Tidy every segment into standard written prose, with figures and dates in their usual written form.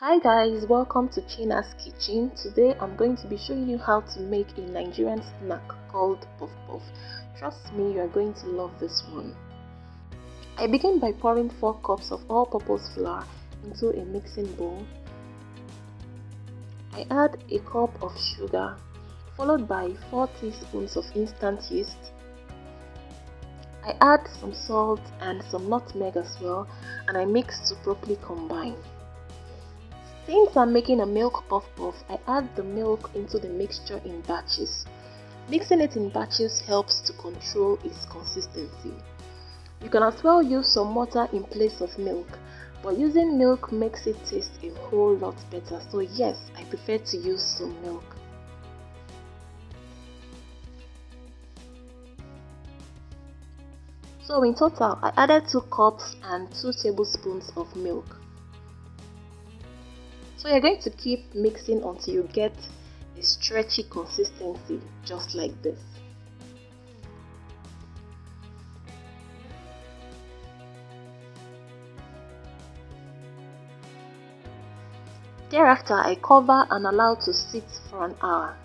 Hi guys, welcome to China's Kitchen. Today I'm going to be showing you how to make a Nigerian snack called puffpuff. Trust me, you are going to love this one. I begin by pouring 4 cups of all-purpose flour into a mixing bowl. I add a cup of sugar, followed by 4 teaspoons of instant yeast. I add some salt and some nutmeg as well, and I mix to properly combine. Since I'm making a milk puff puff, I add the milk into the mixture in batches. Mixing it in batches helps to control its consistency. You can as well use some water in place of milk, but using milk makes it taste a whole lot better. So yes, I prefer to use some milk. So in total, I added 2 cups and 2 tablespoons of milk. So you're going to keep mixing until you get a stretchy consistency, just like this. Thereafter, I cover and allow to sit for an hour.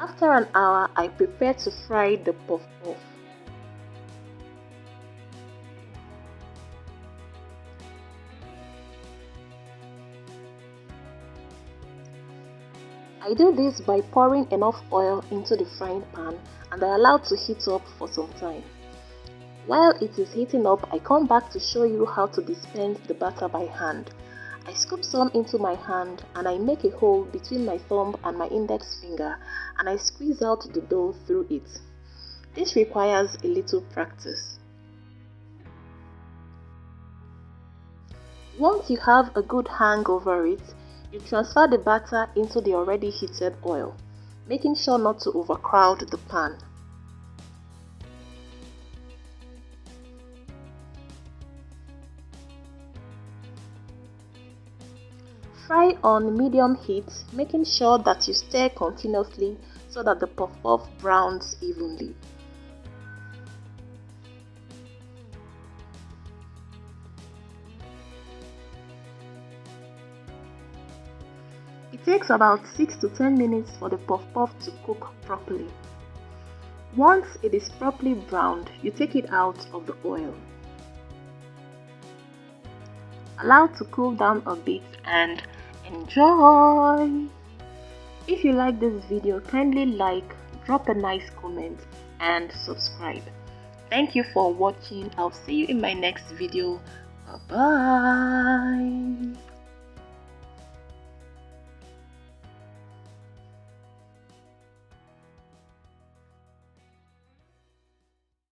After an hour, I prepare to fry the puff puff. I do this by pouring enough oil into the frying pan and I allow to heat up for some time. While it is heating up, I come back to show you how to dispense the batter by hand. I scoop some into my hand and I make a hole between my thumb and my index finger and I squeeze out the dough through it. This requires a little practice. Once you have a good hang over it, you transfer the batter into the already heated oil, making sure not to overcrowd the pan. Fry on medium heat, making sure that you stir continuously so that the puff-puff browns evenly. It takes about 6 to 10 minutes for the puff-puff to cook properly. Once it is properly browned, you take it out of the oil. Allow to cool down a bit and enjoy! If you like this video, kindly like, drop a nice comment and subscribe. Thank you for watching. I'll see you in my next video. Bye bye!